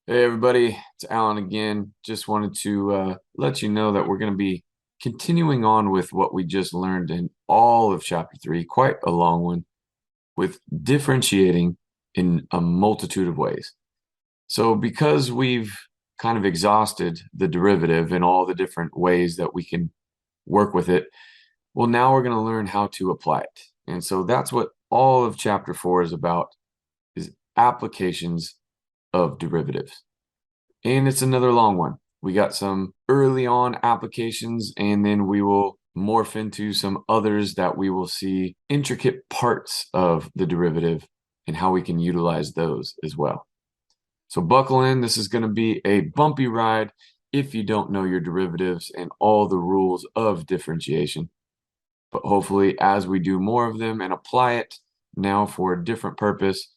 Hey everybody, it's Alan again. Just wanted to let you know that we're going to be continuing on with what we just learned in all of chapter 3, quite a long one, with differentiating in a multitude of ways. So because we've kind of exhausted the derivative and all the different ways that we can work with it, well, now we're going to learn how to apply it. And so that's what all of chapter 4 is about, is applications of derivatives. And it's another long one. We got some early on applications, and then we will morph into some others that we will see intricate parts of the derivative and how we can utilize those as well. So buckle in. This is going to be a bumpy ride if you don't know your derivatives and all the rules of differentiation. But hopefully, as we do more of them and apply it now for a different purpose,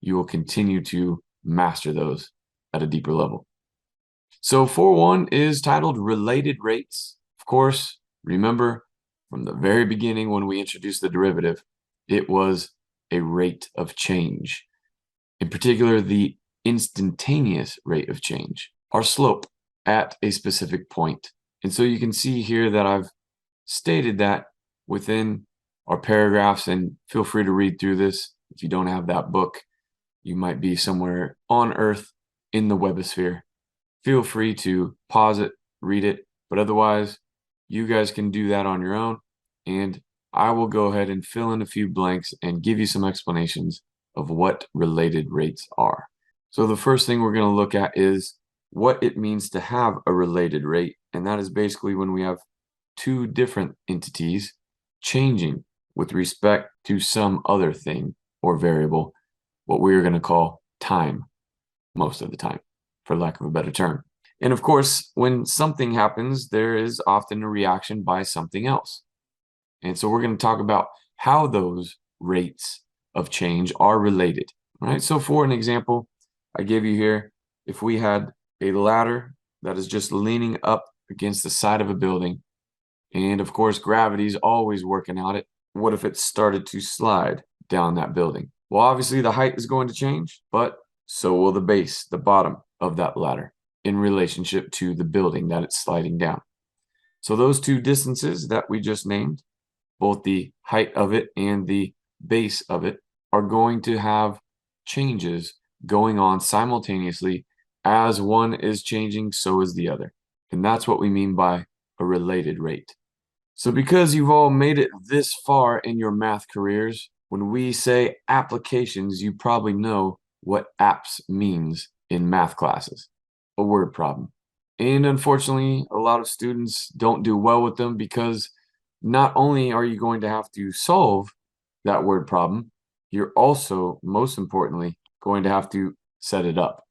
you will continue to master those at a deeper level. So 4.1 is titled Related Rates. Of course, remember from the very beginning when we introduced the derivative, it was a rate of change. In particular, the instantaneous rate of change, our slope at a specific point. And so you can see here that I've stated that within our paragraphs, and feel free to read through this. If you don't have that book, you might be somewhere on Earth in the webosphere. Feel free to pause it, read it, but otherwise, you guys can do that on your own. And I will go ahead and fill in a few blanks and give you some explanations of what related rates are. So the first thing we're going to look at is what it means to have a related rate. And that is basically when we have two different entities changing with respect to some other thing or variable, what we are going to call time most of the time, for lack of a better term. And of course, when something happens, there is often a reaction by something else. And so we're going to talk about how those rates of change are related. Right. So for an example, I gave you here, if we had a ladder that is just leaning up against the side of a building, and of course, gravity is always working on it. What if it started to slide down that building? Well, obviously the height is going to change, but so will the base, the bottom of that ladder in relationship to the building that it's sliding down. So those two distances that we just named, both the height of it and the base of it, are going to have changes going on simultaneously. As one is changing, so is the other. And that's what we mean by a related rate. So because you've all made it this far in your math careers, when we say applications, you probably know what apps means in math classes, a word problem. And unfortunately, a lot of students don't do well with them because not only are you going to have to solve that word problem, you're also, most importantly, going to have to set it up.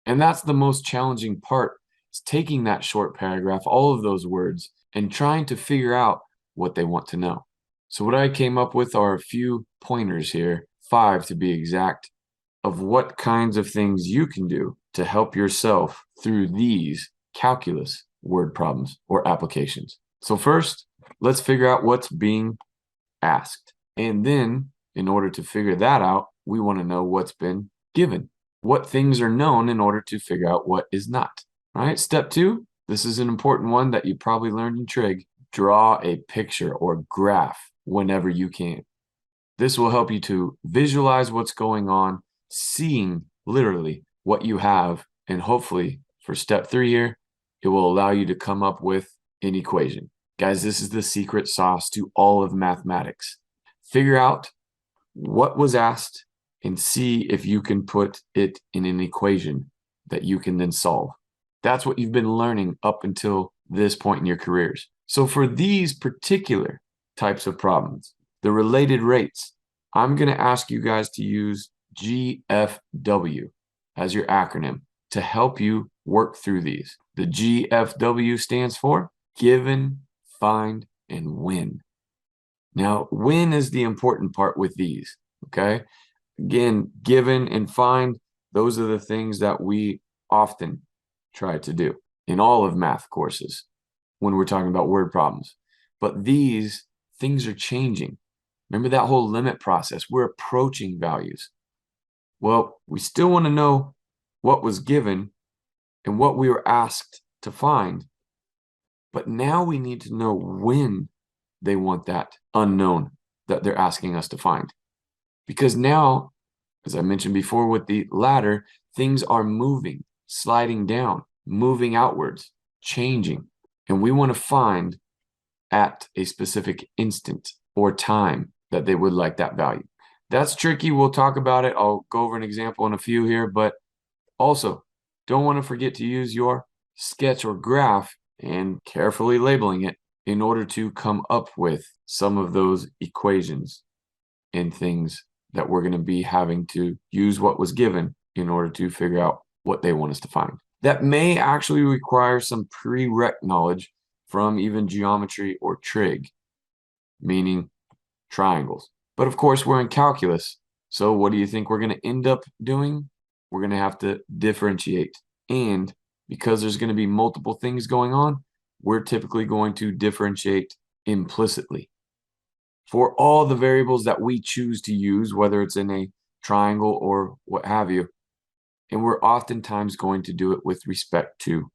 And that's the most challenging part, is taking that short paragraph, all of those words, and trying to figure out what they want to know. So what I came up with are a few pointers here, 5 to be exact, of what kinds of things you can do to help yourself through these calculus word problems or applications. So first, let's figure out what's being asked. And then, in order to figure that out, we want to know what's been given. What things are known in order to figure out what is not. All right, step 2, this is an important one that you probably learned in trig. Draw a picture or graph whenever you can. This will help you to visualize what's going on, seeing literally what you have, and hopefully for step 3 here, it will allow you to come up with an equation. Guys, this is the secret sauce to all of mathematics. Figure out what was asked and see if you can put it in an equation that you can then solve. That's what you've been learning up until this point in your careers. So for these particular types of problems, the related rates, I'm going to ask you guys to use GFW as your acronym to help you work through these. The GFW stands for given, find, and win. Now, win is the important part with these, okay? Again, given and find, those are the things that we often try to do in all of math courses when we're talking about word problems. But these things are changing. Remember that whole limit process? We're approaching values. Well, we still want to know what was given and what we were asked to find. But now we need to know when they want that unknown that they're asking us to find. Because now, as I mentioned before with the ladder, things are moving, sliding down, moving outwards, changing. And we want to find at a specific instant or time that they would like that value. That's tricky. We'll talk about it. I'll go over an example in a few here, but also don't want to forget to use your sketch or graph and carefully labeling it in order to come up with some of those equations and things that we're going to be having to use what was given in order to figure out what they want us to find. That may actually require some prereq knowledge from even geometry or trig, meaning triangles. But of course, we're in calculus. So what do you think we're going to end up doing? We're going to have to differentiate. And because there's going to be multiple things going on, we're typically going to differentiate implicitly. For all the variables that we choose to use, whether it's in a triangle or what have you, and we're oftentimes going to do it with respect to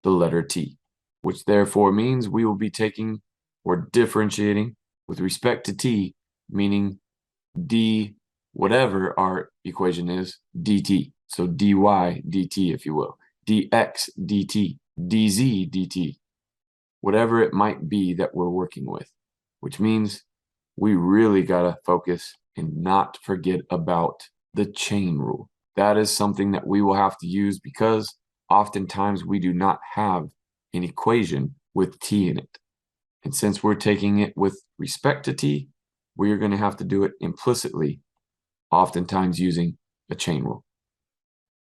the letter t, which therefore means we will be taking or differentiating with respect to t, meaning d, whatever our equation is, dt. So dy dt, if you will, dx dt, dz dt, whatever it might be that we're working with, which means we really got to focus and not forget about the chain rule. That is something that we will have to use because oftentimes we do not have an equation with t in it. And since we're taking it with respect to t, we are going to have to do it implicitly, oftentimes using a chain rule.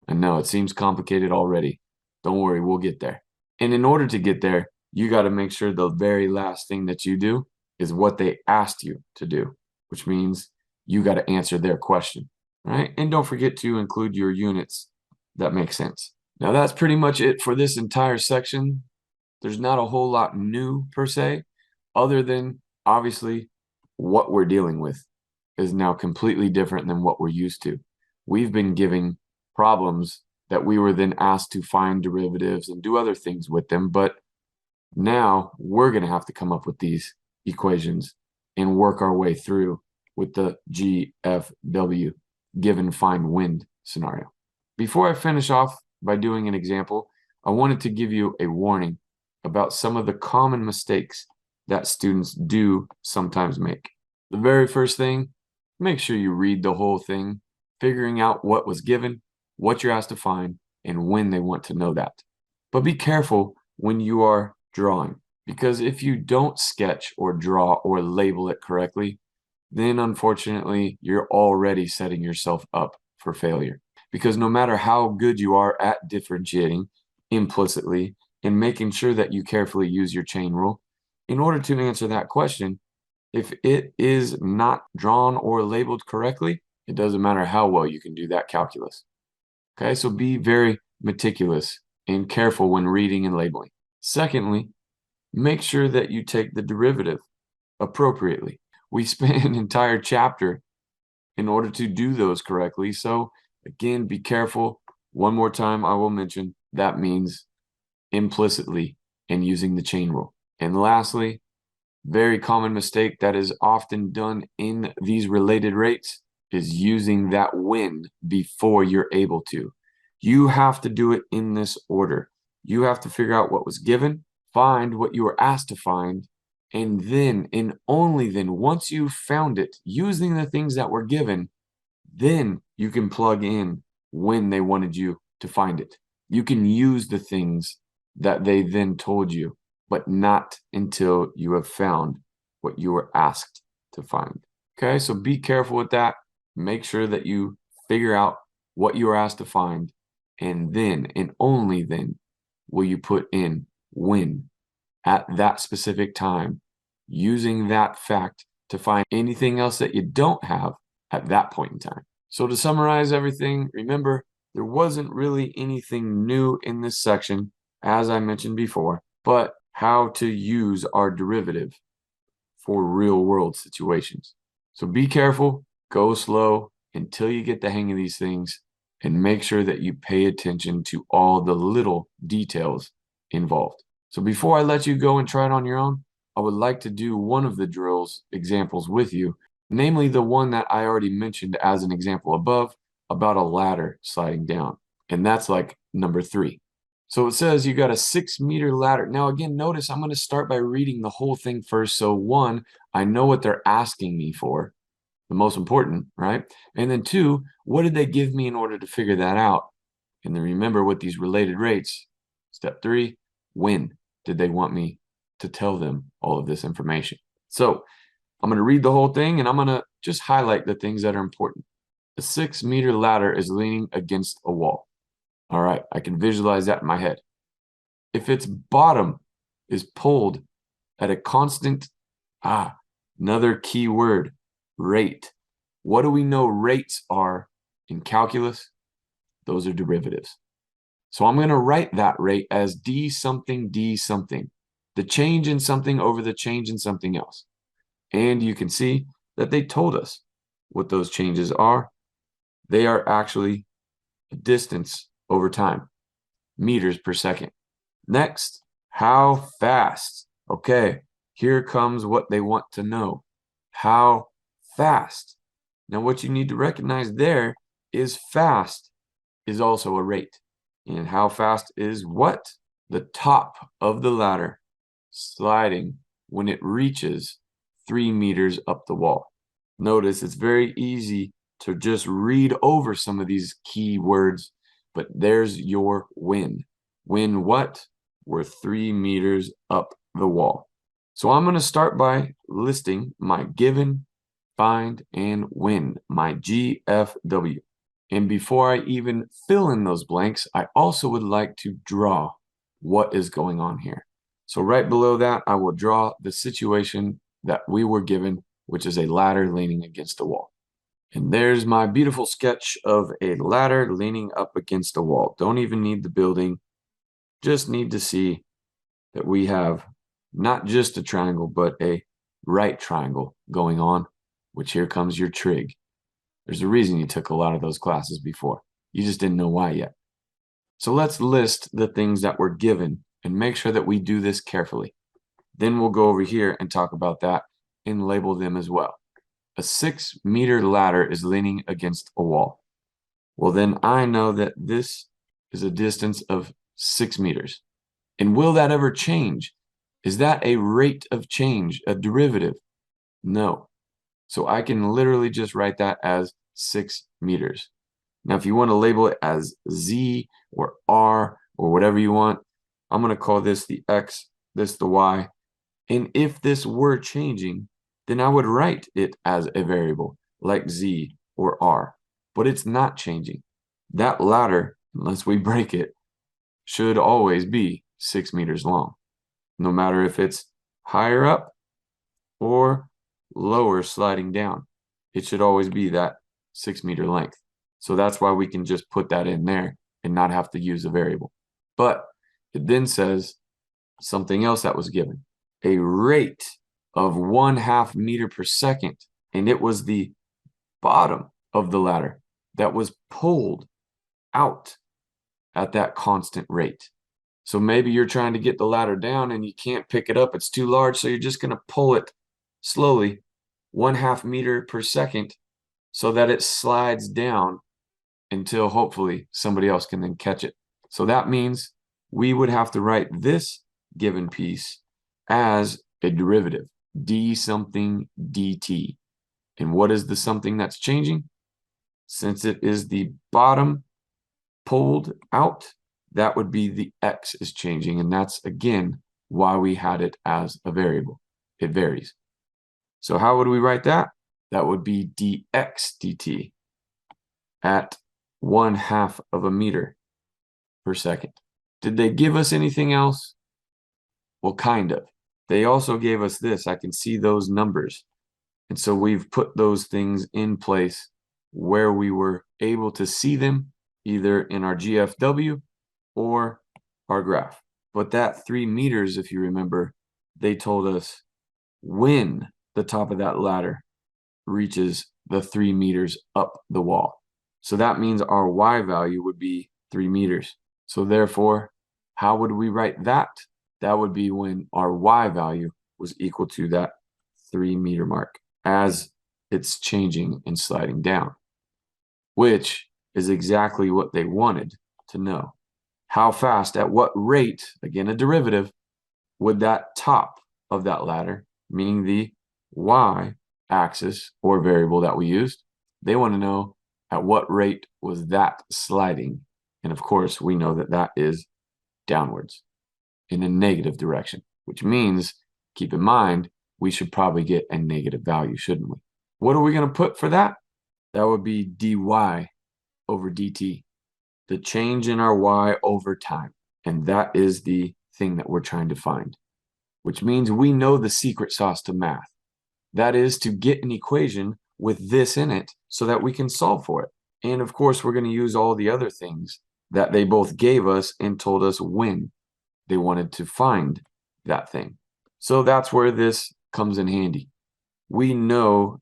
I know it seems complicated already. Don't worry, we'll get there. And in order to get there, you got to make sure the very last thing that you do is what they asked you to do, which means you got to answer their question, right? And don't forget to include your units. That makes sense. Now that's pretty much it for this entire section. There's not a whole lot new per se, other than obviously what we're dealing with is now completely different than what we're used to. We've been giving problems that we were then asked to find derivatives and do other things with them, but now we're going to have to come up with these equations and work our way through with the GFW, given find wind scenario. Before I finish off by doing an example, I wanted to give you a warning about some of the common mistakes that students do sometimes make. The very first thing, make sure you read the whole thing, figuring out what was given, what you're asked to find, and when they want to know that. But be careful when you are drawing, because if you don't sketch or draw or label it correctly, then unfortunately you're already setting yourself up for failure. Because no matter how good you are at differentiating implicitly and making sure that you carefully use your chain rule, in order to answer that question, if it is not drawn or labeled correctly, it doesn't matter how well you can do that calculus. Okay, so be very meticulous and careful when reading and labeling. Secondly, make sure that you take the derivative appropriately. We spent an entire chapter in order to do those correctly. So again, be careful. One more time, I will mention that means implicitly and using the chain rule. And lastly, very common mistake that is often done in these related rates is using that when before you're able to. You have to do it in this order. You have to figure out what was given, find what you were asked to find, and then, and only then, once you've found it, using the things that were given, then you can plug in when they wanted you to find it. You can use the things that they then told you, but not until you have found what you were asked to find. Okay, so be careful with that. Make sure that you figure out what you were asked to find, and then, and only then, will you put in when at that specific time, using that fact to find anything else that you don't have at that point in time. So to summarize everything, remember, there wasn't really anything new in this section, as I mentioned before, but how to use our derivative for real world situations. So be careful, go slow until you get the hang of these things, and make sure that you pay attention to all the little details involved. So before I let you go and try it on your own, I would like to do one of the drills examples with you, namely the one that I already mentioned as an example above about a ladder sliding down. And that's like number 3. So it says you got a 6-meter ladder. Now again, notice I'm going to start by reading the whole thing first. So 1, I know what they're asking me for, the most important, right? And then 2, what did they give me in order to figure that out? And then remember with these related rates, step 3, when did they want me to tell them all of this information? So I'm going to read the whole thing and I'm going to just highlight the things that are important. A 6-meter ladder is leaning against a wall. All right, I can visualize that in my head. If its bottom is pulled at a constant, another key word, rate. What do we know rates are in calculus? Those are derivatives. So I'm going to write that rate as d something, the change in something over the change in something else. And you can see that they told us what those changes are. They are actually a distance over time, meters per second. Next, how fast? Okay, here comes what they want to know. How fast? Now what you need to recognize there is fast is also a rate. And how fast is what? The top of the ladder sliding when it reaches 3 meters up the wall. Notice it's very easy to just read over some of these key words, but there's your when. When what? We're 3 meters up the wall. So I'm going to start by listing my given, find, and when, my GFW. And before I even fill in those blanks, I also would like to draw what is going on here. So right below that, I will draw the situation that we were given, which is a ladder leaning against a wall. And there's my beautiful sketch of a ladder leaning up against a wall. Don't even need the building. Just need to see that we have not just a triangle, but a right triangle going on, which here comes your trig. There's a reason you took a lot of those classes before. You just didn't know why yet. So let's list the things that were given and make sure that we do this carefully. Then we'll go over here and talk about that and label them as well. A 6-meter ladder is leaning against a wall. Well, then I know that this is a distance of 6 meters. And will that ever change? Is that a rate of change, a derivative? No. So I can literally just write that as 6 meters. Now, if you want to label it as Z or R or whatever you want, I'm going to call this the X, this the Y. And if this were changing, then I would write it as a variable like Z or R. But it's not changing. That ladder, unless we break it, should always be 6 meters long, no matter if it's higher up or lower sliding down. It should always be that 6-meter length. So that's why we can just put that in there and not have to use a variable. But it then says something else that was given, a rate of 1/2 meter per second. And it was the bottom of the ladder that was pulled out at that constant rate. So maybe you're trying to get the ladder down and you can't pick it up. It's too large. So you're just going to pull it slowly 1/2 meter per second so that it slides down until hopefully somebody else can then catch it. So that means we would have to write this given piece as a derivative, d something dt. And what is the something that's changing? Since it is the bottom pulled out, that would be the x is changing. And that's, again, why we had it as a variable. It varies. So how would we write that? That would be dx dt at 1/2 of a meter per second. Did they give us anything else? Well, kind of. They also gave us this. I can see those numbers. And so we've put those things in place where we were able to see them either in our GFW or our graph. But that 3 meters, if you remember, they told us when the top of that ladder reaches the 3 meters up the wall. So that means our y value would be 3 meters. So therefore, how would we write that? That would be when our y value was equal to that 3 meter mark as it's changing and sliding down, which is exactly what they wanted to know. How fast, at what rate, again, a derivative, would that top of that ladder, meaning the y axis or variable that we used, they want to know at what rate was that sliding. And of course, we know that that is downwards in a negative direction, which means, keep in mind, we should probably get a negative value, shouldn't we? What are we going to put for that? That would be dy over dt, the change in our y over time. And that is the thing that we're trying to find, which means we know the secret sauce to math. That is to get an equation with this in it so that we can solve for it. And of course, we're going to use all the other things that they both gave us and told us when they wanted to find that thing. So that's where this comes in handy. We know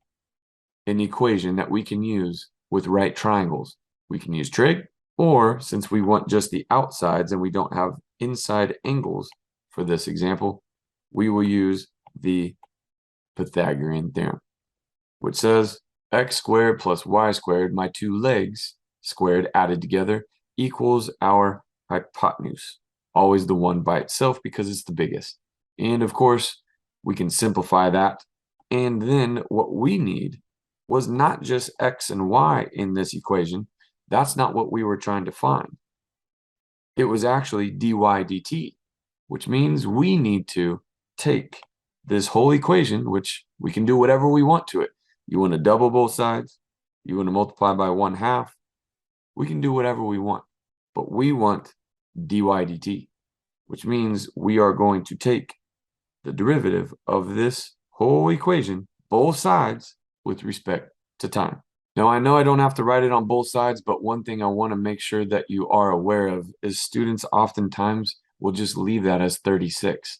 an equation that we can use with right triangles. We can use trig, or since we want just the outsides and we don't have inside angles for this example, we will use the Pythagorean theorem, which says x squared plus y squared, my two legs squared added together, equals our hypotenuse. Always the one by itself because it's the biggest. And of course, we can simplify that. And then what we need was not just x and y in this equation. That's not what we were trying to find. It was actually dy dt, which means we need to take this whole equation, which we can do whatever we want to it. You want to double both sides, you want to multiply by 1/2, we can do whatever we want, but we want dy dt, which means we are going to take the derivative of this whole equation, both sides, with respect to time. Now, I know I don't have to write it on both sides, but one thing I want to make sure that you are aware of is students oftentimes will just leave that as 36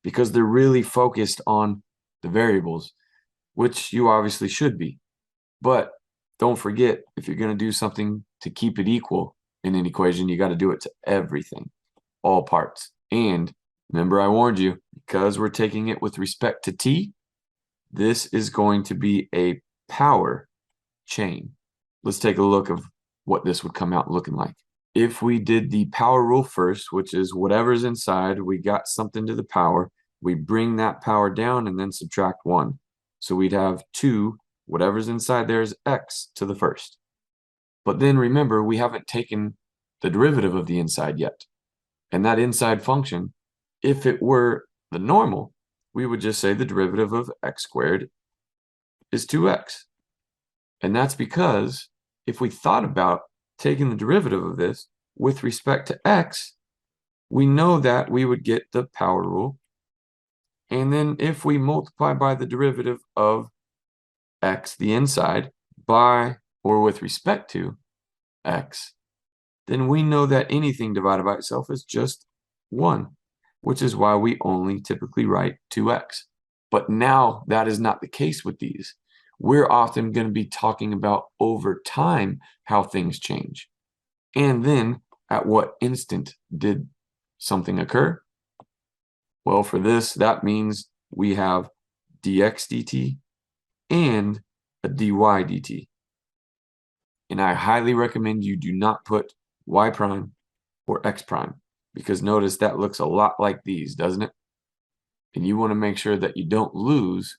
because they're really focused on the variables, which you obviously should be. But don't forget, if you're going to do something to keep it equal in an equation, you got to do it to everything, all parts. And remember, I warned you, because we're taking it with respect to t, this is going to be a power chain. Let's take a look of what this would come out looking like. If we did the power rule first, which is whatever's inside, we got something to the power, we bring that power down and then subtract 1. So we'd have 2, whatever's inside there is x to the first. But then remember, we haven't taken the derivative of the inside yet. And that inside function, if it were the normal, we would just say the derivative of x squared is 2x. And that's because if we thought about taking the derivative of this with respect to x, we know that we would get the power rule. And then if we multiply by the derivative of x, the inside, by or with respect to x, then we know that anything divided by itself is just 1, which is why we only typically write 2x. But now that is not the case with these. We're often going to be talking about over time how things change. And then at what instant did something occur? Well, for this, that means we have dx dt and a dy dt. And I highly recommend you do not put y prime or x prime, because notice that looks a lot like these, doesn't it? And you want to make sure that you don't lose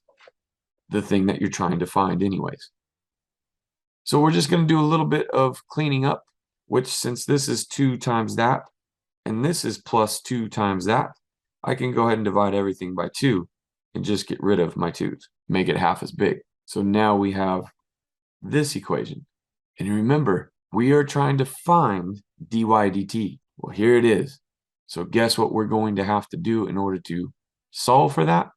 the thing that you're trying to find anyways. So we're just going to do a little bit of cleaning up, which since this is 2 times that, and this is plus 2 times that, I can go ahead and divide everything by 2 and just get rid of my 2's, make it half as big. So now we have this equation. And remember, we are trying to find dy dt. Well, here it is. So guess what we're going to have to do in order to solve for that?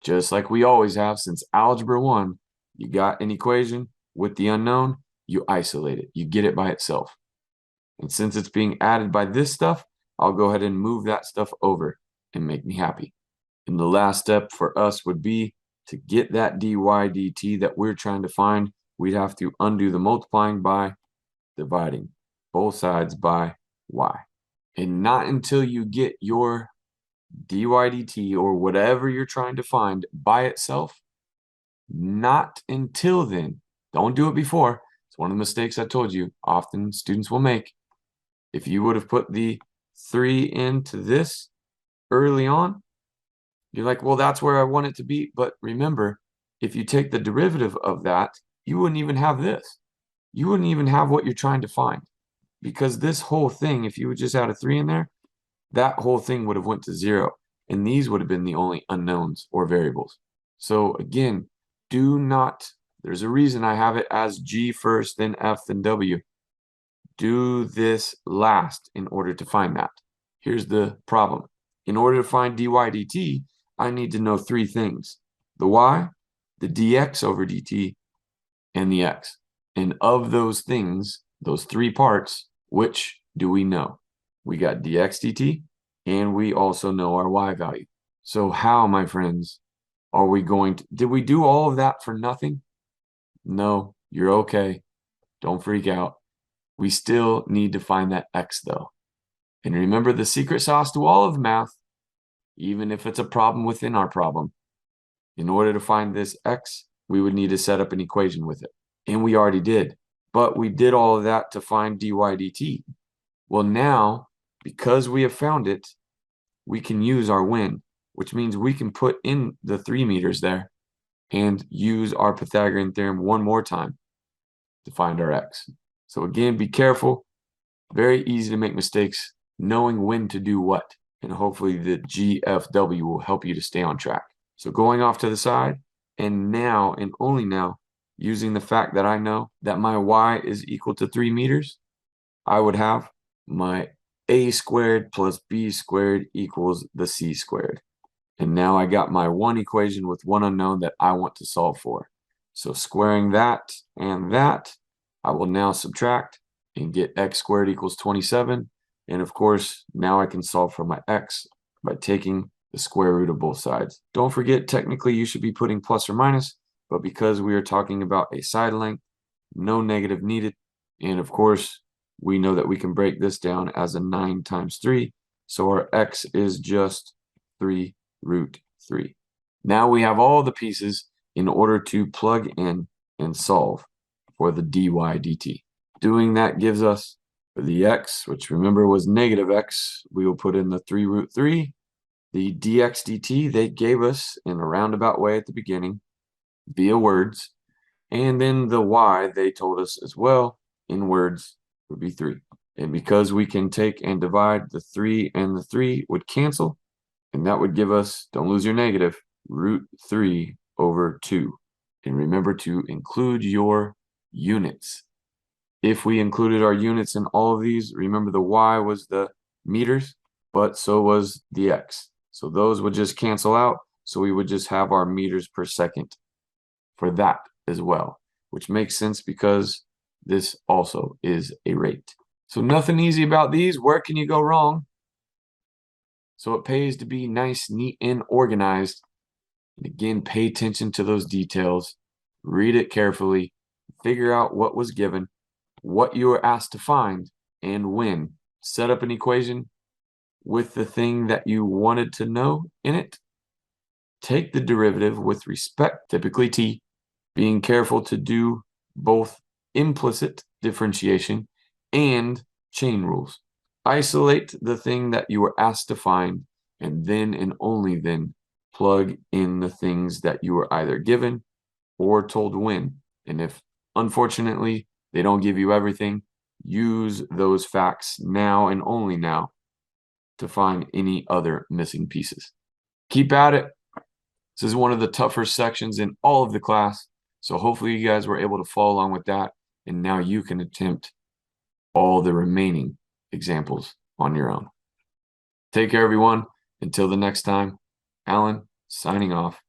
Just like we always have since Algebra 1, you got an equation with the unknown, you isolate it. You get it by itself. And since it's being added by this stuff, I'll go ahead and move that stuff over and make me happy. And the last step for us would be to get that dy dt that we're trying to find we'd have to undo the multiplying by dividing both sides by y. And not until you get your dy dt or whatever you're trying to find by itself, not until then. Don't do it before. It's one of the mistakes I told you often students will make. If you would have put the 3 into this early on, you're like, well, that's where I want it to be. But remember, if you take the derivative of that, you wouldn't even have this. You wouldn't even have what you're trying to find. Because this whole thing, if you would just add a 3 in there, that whole thing would have went to 0. And these would have been the only unknowns or variables. So again, do not, there's a reason I have it as G first, then F, then W. Do this last in order to find that. Here's the problem. In order to find dy dt, I need to know 3 things. The y, the dx over dt, and the x. And of those things, those 3 parts, which do we know? We got dx dt, and we also know our y value. So how, my friends, are we going to, did we do all of that for nothing? No, you're okay. Don't freak out. We still need to find that x though. And remember the secret sauce to all of math, even if it's a problem within our problem. In order to find this x, we would need to set up an equation with it. And we already did. But we did all of that to find dy dt. Well, now, because we have found it, we can use our when, which means we can put in the 3 meters there and use our Pythagorean theorem one more time to find our x. So again, be careful. Very easy to make mistakes knowing when to do what. And hopefully the GFW will help you to stay on track. So going off to the side, and now, and only now, using the fact that I know that my y is equal to 3 meters, I would have my a squared plus b squared equals the c squared. And now I got my one equation with one unknown that I want to solve for. So squaring that and that, I will now subtract and get x squared equals 27. And of course, now I can solve for my x by taking the square root of both sides. Don't forget, technically you should be putting plus or minus, but because we are talking about a side length, no negative needed. And of course, we know that we can break this down as a 9 times 3. So our x is just 3 root 3. Now we have all the pieces in order to plug in and solve for the dy dt. Doing that gives us the x, which remember was negative x. We will put in the 3 root 3. The dx dt they gave us in a roundabout way at the beginning via words. And then the y they told us as well in words would be 3. And because we can take and divide, the 3 and the 3 would cancel. And that would give us, don't lose your negative, root 3 over 2. And remember to include your units. If we included our units in all of these, remember the y was the meters, but so was the x. So those would just cancel out. So we would just have our meters per second for that as well, which makes sense because this also is a rate. So nothing easy about these. Where can you go wrong? So it pays to be nice, neat, and organized. And again, pay attention to those details. Read it carefully. Figure out what was given, what you were asked to find, and when. Set up an equation with the thing that you wanted to know in it. Take the derivative with respect, typically t, being careful to do both implicit differentiation and chain rules. Isolate the thing that you were asked to find, and then and only then plug in the things that you were either given or told when. And if, unfortunately, they don't give you everything, use those facts now and only now to find any other missing pieces. Keep at it. This is one of the tougher sections in all of the class. So hopefully you guys were able to follow along with that. And now you can attempt all the remaining examples on your own. Take care, everyone. Until the next time, Alan signing off.